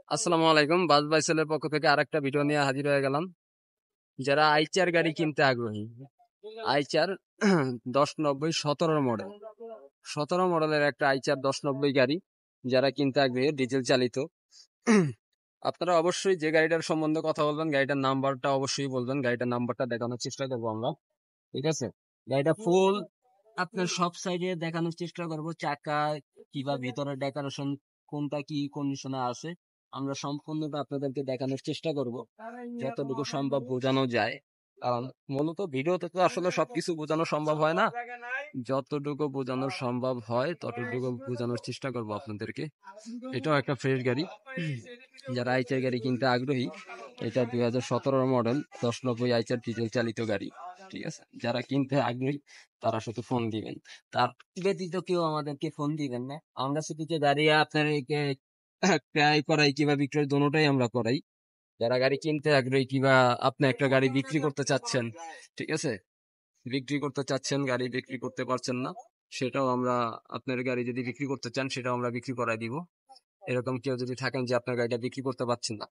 আসসালামু আলাইকুম। বাস বাইসেলের পক্ষ থেকে আরেকটা ভিডিও নিয়ে হাজির হয়ে গেলাম। যারা আইচার গাড়ি কিনতে আগ্রহী, আইচার 1090 17 মডেল, 17 মডেলের একটা আইচার 1090 গাড়ি যারা কিনতে আগ্রহী, ডিজেল চালিত। আপনারা অবশ্যই যে গাড়িটার সম্বন্ধে কথা বলবেন, গাড়িটার নাম্বারটা অবশ্যই বলবেন। গাড়িটার নাম্বারটা দেখানোর চেষ্টা করবো আমরা, ঠিক আছে? গাড়িটা ফুল আপনার সব সাইডে দেখানোর চেষ্টা করব। চাকা কিংবা ভিতরের ডেকোরেশন কোনটা কি কন্ডিশনে আছে, আমরা সম্পূর্ণটা আপনাদেরকে দেখানোর চেষ্টা করব যতটুকু সম্ভব বোঝানো যায়। কারণ মূলত ভিডিওতে তো আসলে সবকিছু বোঝানো সম্ভব হয় না, যতটুকু বোঝানো সম্ভব হয় ততটুকু বোঝানোর চেষ্টা করব আপনাদেরকে। এটাও একটা ফ্রেশ গাড়ি, যারা আইচার গাড়ি কিনতে আগ্রহী, এটা 2017 মডেল 1090 আইচার ডিজেল চালিত গাড়ি, ঠিক আছে? যারা কিনতে আগ্রহী তারা শুধু ফোন দিবেন, তার ব্যতীত কেউ আমাদেরকে ফোন দিবেন না। আমরা শুধু যে গাড়ি আপনার ক্রয় করাই কিংবা বিক্রয় দোনোটাই আমরা করাই। যারা গাড়ি কিনতে আগ্রহী কিংবা আপনি একটা গাড়ি বিক্রি করতে চাচ্ছেন, ঠিক আছে, বিক্রি করতে চাচ্ছেন, গাড়ি বিক্রি করতে পারছেন না, সেটাও আমরা, আপনার গাড়ি যদি বিক্রি করতে চান সেটাও আমরা বিক্রি করাই দিব। এরকম কেউ যদি থাকেন যে আপনার গাড়িটা বিক্রি করতে পারছেন না,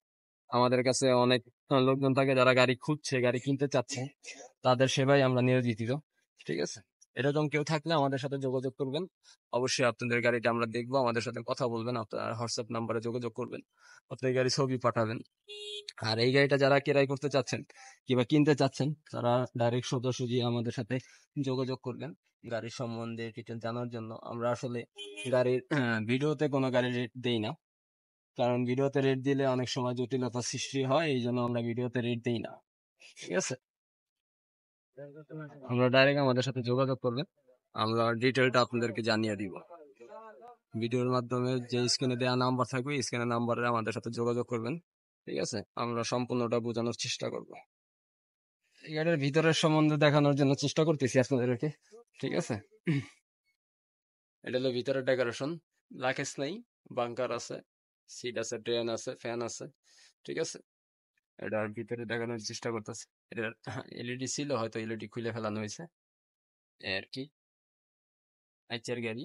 আমাদের কাছে অনেক লোকজন থাকে যারা গাড়ি খুঁজছে, গাড়ি কিনতে চাচ্ছে, তাদের সেবাই আমরা নিয়োজিত, ঠিক আছে? এরকম কেউ থাকলে আমাদের সাথে যোগাযোগ করবেন। অবশ্যই আপনাদের গাড়িটা আমরা দেখবো, আমাদের সাথে কথা বলবেন, আপনার হোয়াটসঅ্যাপ নাম্বারে যোগাযোগ করবেন, আপনার গাড়ি ছবি পাঠাবেন। আর এই গাড়িটা যারা ক্রয় করতে চাচ্ছেন কিংবা কিনতে চাচ্ছেন, তারা ডাইরেক্ট সোজাসুজি আমাদের সাথে যোগাযোগ করবেন গাড়ির সম্বন্ধে ডিটেল জানার জন্য। আমরা আসলে গাড়ির ভিডিওতে কোনো গাড়ির রেট দেই না, কারণ ভিডিওতে রেট দিলে অনেক সময় জটিলতা সৃষ্টি হয়, এই জন্য আমরা ভিডিওতে রেট দিই না, ঠিক আছে? আমরা ডাইরেক্ট আমাদের সাথে যোগাযোগ করবেন, আমরা ডিটেলটা আপনাদেরকে জানিয়ে দিব। ভিডিওর মাধ্যমে যে স্ক্রিনে দেওয়া নাম্বার থাকবে, স্ক্রিনের নাম্বারে আমাদের সাথে যোগাযোগ করবেন, ঠিক আছে? আমরা সম্পূর্ণটা বোঝানোর চেষ্টা করব। এই গাড়ির ভিতরের সম্বন্ধে দেখানোর জন্য চেষ্টা করতেছি আপনাদেরকে, ঠিক আছে? এটা হলো ভিতরের ডেকোরেশন, লাকেজ নাই, বাংকার আছে, সিট আছে, ট্রেন আছে, ফ্যান আছে, ঠিক আছে? এটার ভিতরে দেখানোর চেষ্টা করতেছে। এটার এলইডি ছিল, হয়তো এলইডি খুলে ফেলানো হয়েছে, এই আর কি। আইচার গাড়ি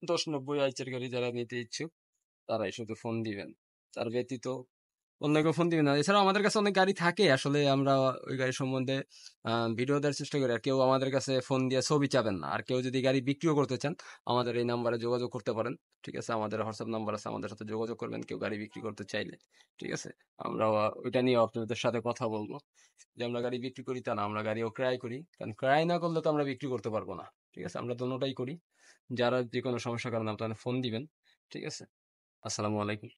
1090 আইচার গাড়ি যারা নিতে ইচ্ছুক তারাই শুধু ফোন দিবেন, তার ব্যতীত অন্য কেউ ফোন দিবেন না। এছাড়াও আমাদের কাছে অনেক গাড়ি থাকে, আসলে আমরা ওই গাড়ি সম্বন্ধে ভিডিও দেওয়ার চেষ্টা করি। আর কেউ আমাদের কাছে ফোন দিয়ে ছবি চাবেন না। আর কেউ যদি গাড়ি বিক্রিও করতে চান, আমাদের এই নাম্বারে যোগাযোগ করতে পারেন, ঠিক আছে? আমাদের হোয়াটসঅ্যাপ নাম্বার আছে, আমাদের সাথে যোগাযোগ করবেন কেউ গাড়ি বিক্রি করতে চাইলে, ঠিক আছে? আমরা ওইটা নিয়ে আপনাদের সাথে কথা বলবো, যে আমরা গাড়ি বিক্রি করি তা না, আমরা গাড়িও ক্রয় করি। কারণ ক্রয় না করলে তো আমরা বিক্রি করতে পারবো না, ঠিক আছে? আমরা দোনোটাই করি। যারা যে কোনো সমস্যার কারণে আপনারা ফোন দিবেন, ঠিক আছে? আসসালামু আলাইকুম।